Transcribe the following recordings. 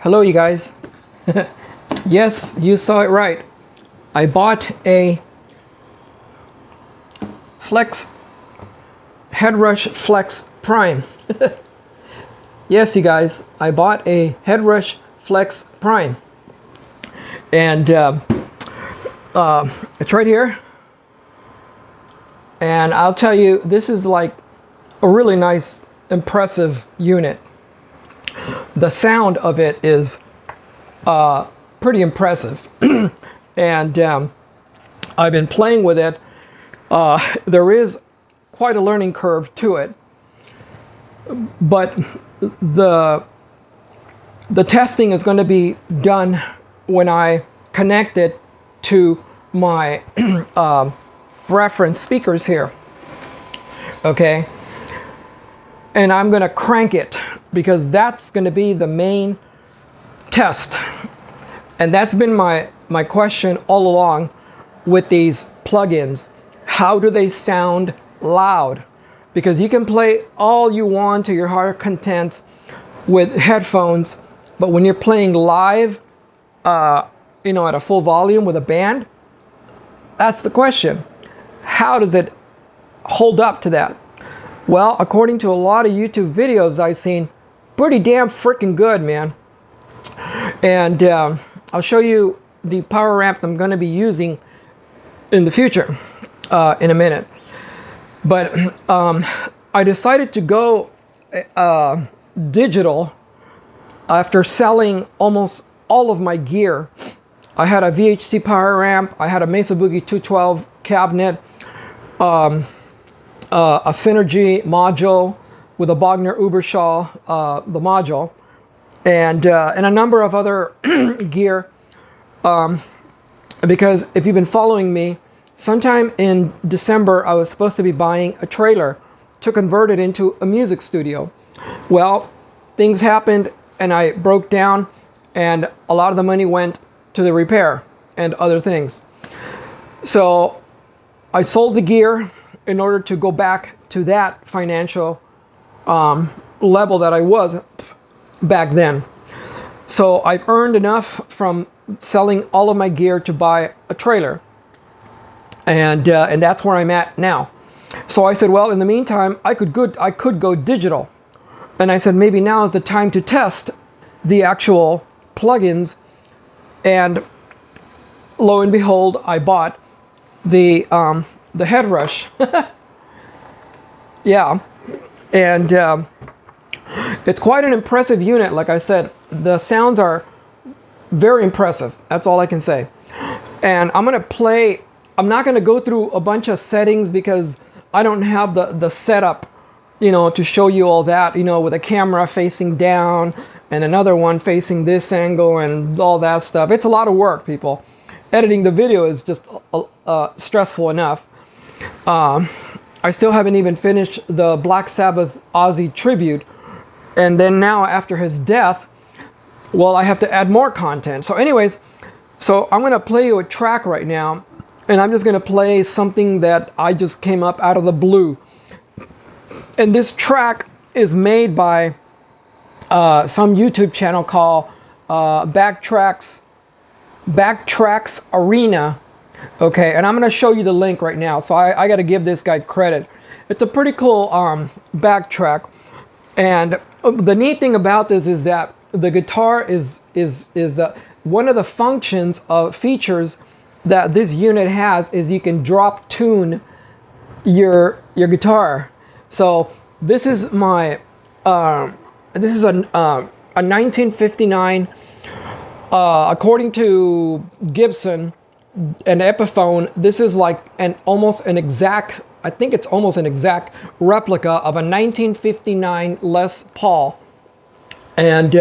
Hello, you guys. Yes, you saw it right. I bought a HEADRUSH Flex Prime. Yes, you guys, I bought a HEADRUSH Flex Prime. And it's right here. And I'll tell you, this is like a really nice, impressive unit. The sound of it is pretty impressive. And I've been playing with it. There is quite a learning curve to it. But the testing is going to be done when I connect it to my reference speakers here. Okay. And I'm going to crank it because that's going to be the main test. And that's been my question all along with these plugins. How do they sound loud? Because you can play all you want to your heart content with headphones, but when you're playing live, you know, at a full volume with a band, that's the question. How does it hold up to that? Well, according to a lot of YouTube videos I've seen, pretty damn freaking good, man. And I'll show you the power amp I'm going to be using in the future in a minute. But I decided to go digital after selling almost all of my gear. I had a VHT power amp, I had a Mesa Boogie 212 cabinet, a Synergy module with a Bogner Ubershaw, the module, and a number of other gear. Because if you've been following me, sometime in December I was supposed to be buying a trailer to convert it into a music studio. Well, things happened and I broke down, and a lot of the money went to the repair and other things. So I sold the gear in order to go back to that financial level that I was back then. So I've earned enough from selling all of my gear to buy a trailer, and that's where I'm at now. So I said, well, in the meantime, I could go digital, and I said maybe now is the time to test the actual plugins. And lo and behold, I bought the HEADRUSH. Yeah, and it's quite an impressive unit. Like I said, the sounds are very impressive. That's all I can say. And I'm gonna play. I'm not gonna go through a bunch of settings because I don't have the setup, you know, to show you all that, you know, with a camera facing down and another one facing this angle and all that stuff. It's a lot of work, people. Editing the video is just stressful enough. I still haven't even finished the Black Sabbath Ozzy tribute. And then now after his death, well, I have to add more content. So anyways, so I'm going to play you a track right now. And I'm just going to play something that I just came up out of the blue. And this track is made by some YouTube channel called Backtracks Arena. Okay, and I'm going to show you the link right now. So I got to give this guy credit. It's a pretty cool backtrack. And the neat thing about this is that the guitar is one of the functions of features that this unit has is you can drop tune your guitar. So this is my this is a 1959 according to Gibson and Epiphone. This is like almost an exact, I think it's almost an exact replica of a 1959 Les Paul. And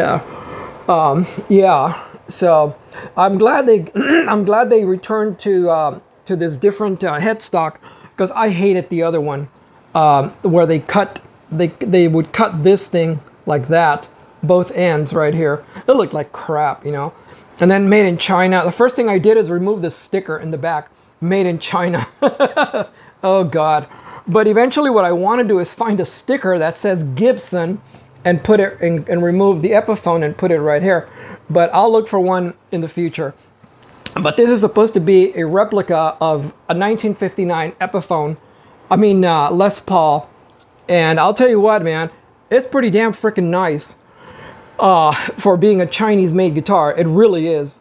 yeah, so I'm glad they returned to this different headstock, because I hated the other one where they would cut this thing like that, both ends right here. It looked like crap, you know. And then made in China. The first thing I did is remove the sticker in the back, made in China. Oh God. But eventually what I want to do is find a sticker that says Gibson and put it and remove the Epiphone and put it right here. but I'll look for one in the future. But this is supposed to be a replica of a 1959 Epiphone, Les Paul. And I'll tell you what, man, it's pretty damn freaking nice for being a Chinese-made guitar. It really is.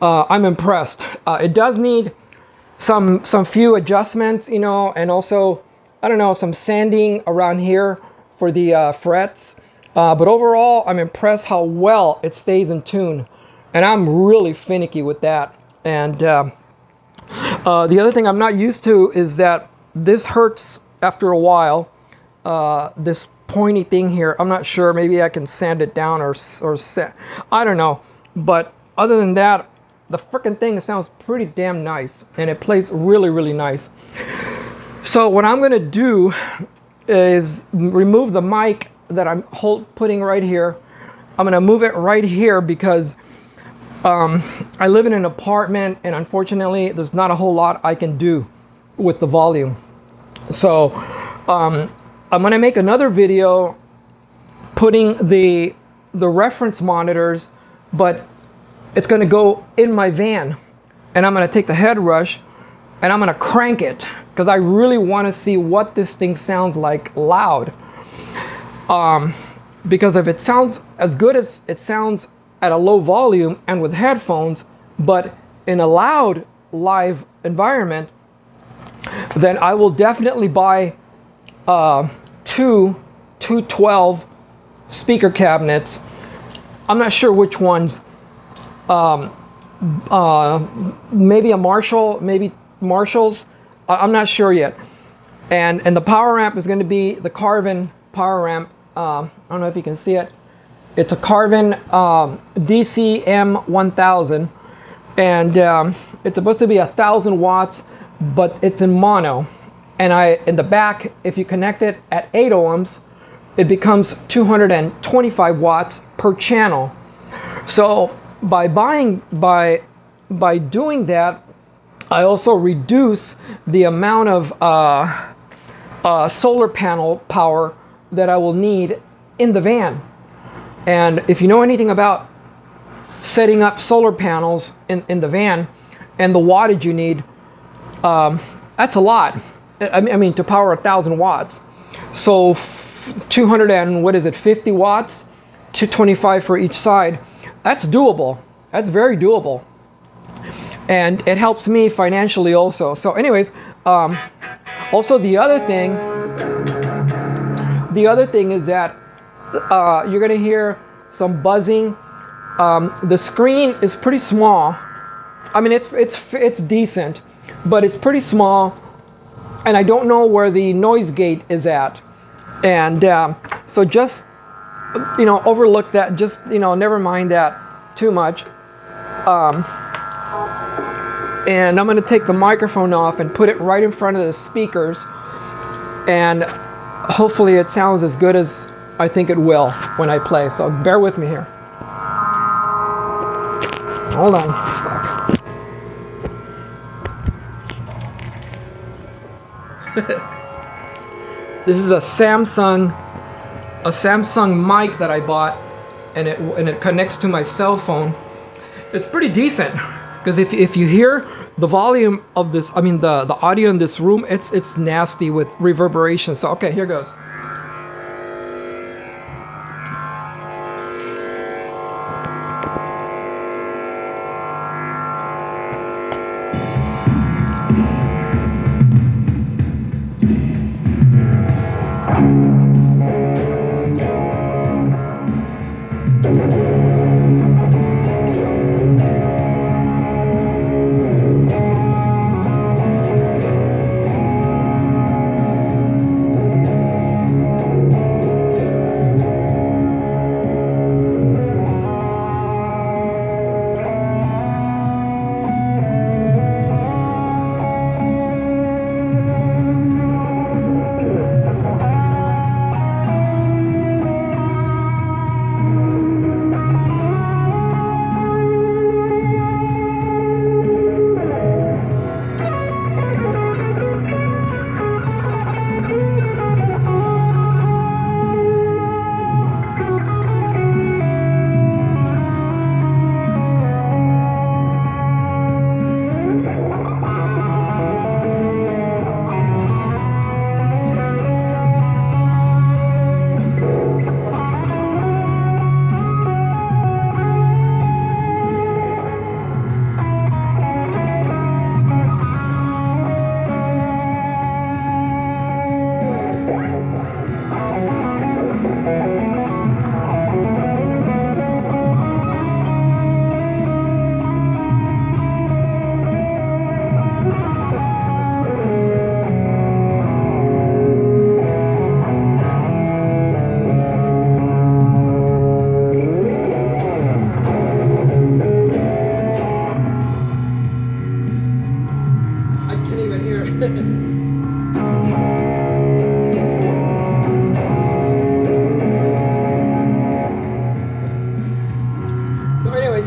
I'm impressed. It does need some few adjustments, you know, and also, I don't know, some sanding around here for the frets. But overall, I'm impressed how well it stays in tune. And I'm really finicky with that. And the other thing I'm not used to is that this hurts after a while. This pointy thing here, I'm not sure. Maybe I can sand it down or I don't know. But other than that, the freaking thing sounds pretty damn nice. And it plays really, really nice. So what I'm going to do is remove the mic that I'm putting right here. I'm going to move it right here because I live in an apartment, and unfortunately there's not a whole lot I can do with the volume. So I'm going to make another video putting the reference monitors, but it's going to go in my van, and I'm going to take the HEADRUSH and I'm going to crank it because I really want to see what this thing sounds like loud. Because if it sounds as good as it sounds at a low volume and with headphones, but in a loud live environment, then I will definitely buy two 12 speaker cabinets. I'm not sure which ones. Maybe a Marshall, maybe Marshalls. I'm not sure yet. And the power amp is going to be the Carvin power amp. I don't know if you can see it. It's a Carvin DCM 1000, and it's supposed to be 1,000 watts, but it's in mono. And in the back, if you connect it at 8 ohms, it becomes 225 watts per channel. So by doing that, I also reduce the amount of solar panel power that I will need in the van. And if you know anything about setting up solar panels in the van and the wattage you need, that's a lot. I mean to power 1,000 watts. So 50 watts, 225 for each side. That's doable. That's very doable. And it helps me financially also. So anyways, also the other thing is that you're gonna hear some buzzing. The screen is pretty small. I mean, it's decent, but it's pretty small, and I don't know where the noise gate is at. And so just, you know, overlook that. Just, you know, never mind that too much. And I'm gonna take the microphone off and put it right in front of the speakers, and hopefully it sounds as good as I think it will when I play. So bear with me here. Hold on. This is a Samsung mic that I bought, and it connects to my cell phone. It's pretty decent because if you hear the volume of this, I mean the audio in this room, it's nasty with reverberation. So okay, here goes.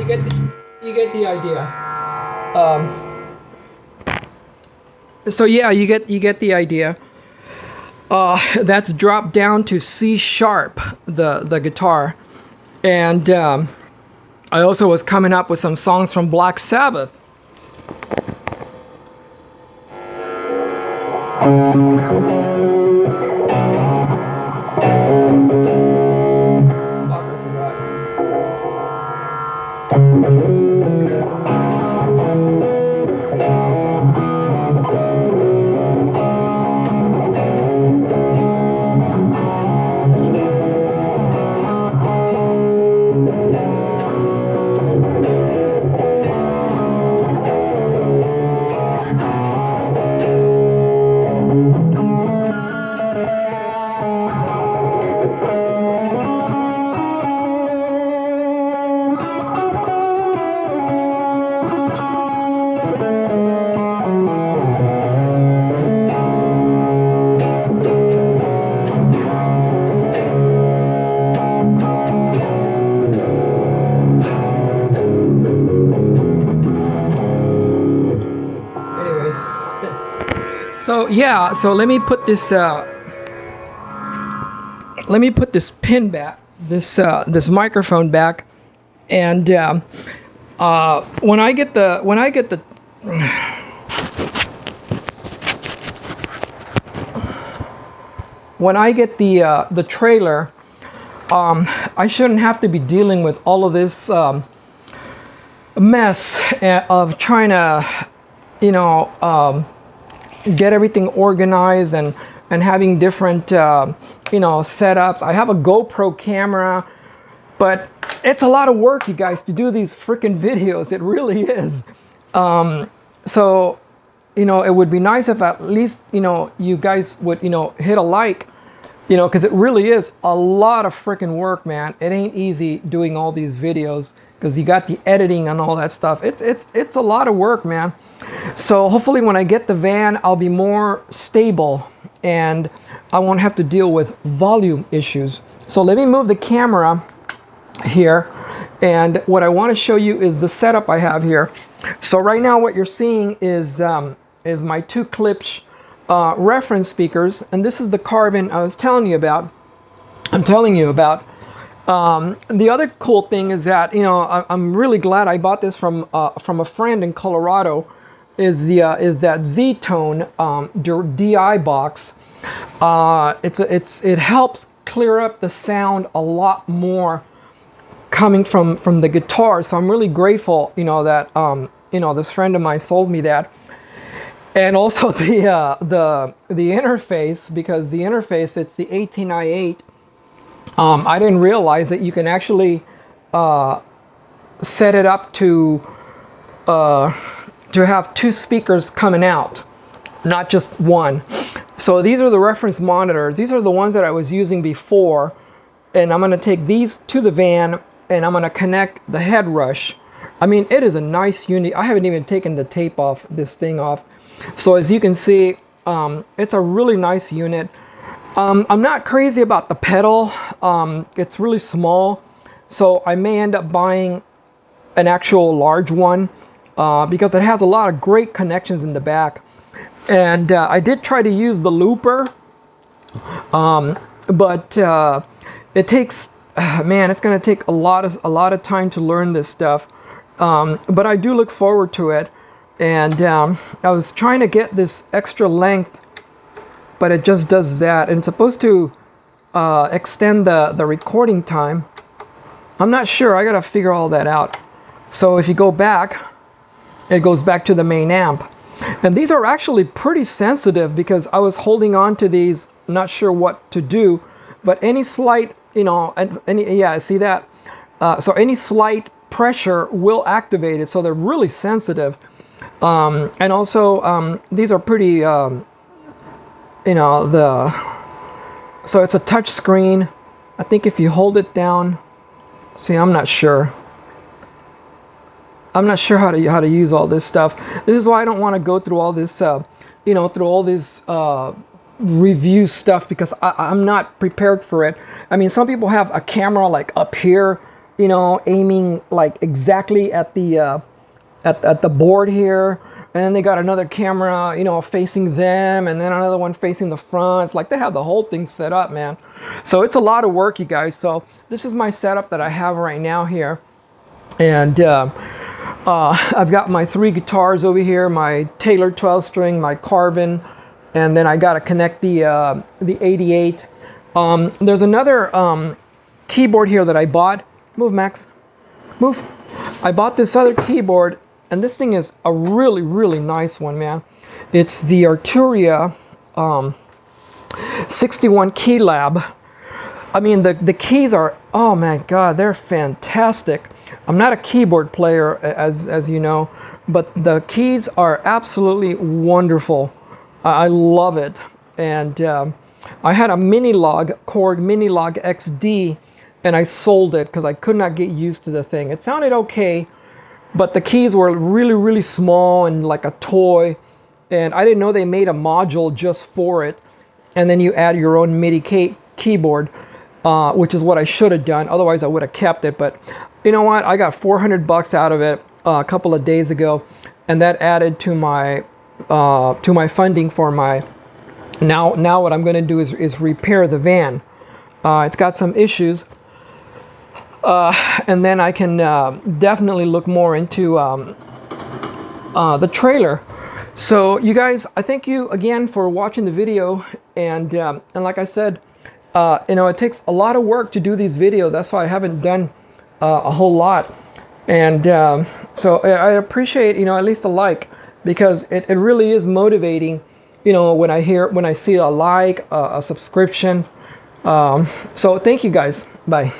anyways, you get the idea. So yeah, you get the idea. That's dropped down to C sharp, the guitar, and I also was coming up with some songs from Black Sabbath. So yeah, so let me put this pin back, this microphone back, and when I get the trailer, I shouldn't have to be dealing with all of this mess of trying to, get everything organized and having different setups. I have a GoPro camera, but it's a lot of work, you guys, to do these freaking videos. It really is. So it would be nice if at least you guys would hit a like, because it really is a lot of freaking work, man. It ain't easy doing all these videos because you got the editing and all that stuff. It's a lot of work, man. So hopefully when I get the van, I'll be more stable and I won't have to deal with volume issues. So let me move the camera here, and what I want to show you is the setup I have here. So right now what you're seeing is my two Klipsch reference speakers, and this is the carbon I was telling you about. The other cool thing is that I'm really glad I bought this from a friend in Colorado. Is that Z-Tone DI box? It helps clear up the sound a lot more coming from the guitar. So I'm really grateful, that this friend of mine sold me that. And also the interface, because the interface, it's the 18i8. I didn't realize that you can actually set it up to have two speakers coming out, not just one. So these are the reference monitors. These are the ones that I was using before, and I'm going to take these to the van and I'm going to connect the HEADRUSH. I mean, it is a nice unit. I haven't even taken the tape off this thing off. So as you can see, it's a really nice unit. I'm not crazy about the pedal. It's really small, so I may end up buying an actual large one because it has a lot of great connections in the back. And I did try to use the looper, but it takes, man, it's going to take a lot of time to learn this stuff. But I do look forward to it. And I was trying to get this extra length, but it just does that, and it's supposed to extend the recording time. I'm not sure. I gotta figure all that out. So if you go back, it goes back to the main amp, and these are actually pretty sensitive because I was holding on to these, not sure what to do, but any slight, yeah, see that? So any slight pressure will activate it, so they're really sensitive. And also these are pretty so it's a touch screen. I think if you hold it down, see, I'm not sure how to use all this stuff. This is why I don't want to go through all this through all this review stuff, because I'm not prepared for it. I mean, some people have a camera like up here, you know, aiming like exactly at the at the board here. And then they got another camera, you know, facing them, and then another one facing the front. It's like they have the whole thing set up, man. So it's a lot of work, you guys. So this is my setup that I have right now here. And I've got my 3 guitars over here, my Taylor 12 string, my Carvin, and then I got to connect the 88. There's another keyboard here that I bought. Move, Max. Move. I bought this other keyboard, and this thing is a really, really nice one, man. It's the Arturia 61 Key Lab. I mean, the keys are, oh my God, they're fantastic. I'm not a keyboard player, as you know, but the keys are absolutely wonderful. I love it. And I had a Korg Minilog XD, and I sold it because I could not get used to the thing. It sounded okay, but the keys were really, really small and like a toy. And I didn't know they made a module just for it. And then you add your own MIDI keyboard, which is what I should have done. Otherwise, I would have kept it. But you know what? I got $400 out of it a couple of days ago, and that added to my funding for my. Now what I'm going to do is repair the van. It's got some issues, and then I can definitely look more into the trailer. So you guys, I thank you again for watching the video, and like I said, you know, it takes a lot of work to do these videos. That's why I haven't done a whole lot, and so I appreciate, you know, at least a like, because it really is motivating, you know, when I see a like, a subscription. So thank you guys. Bye.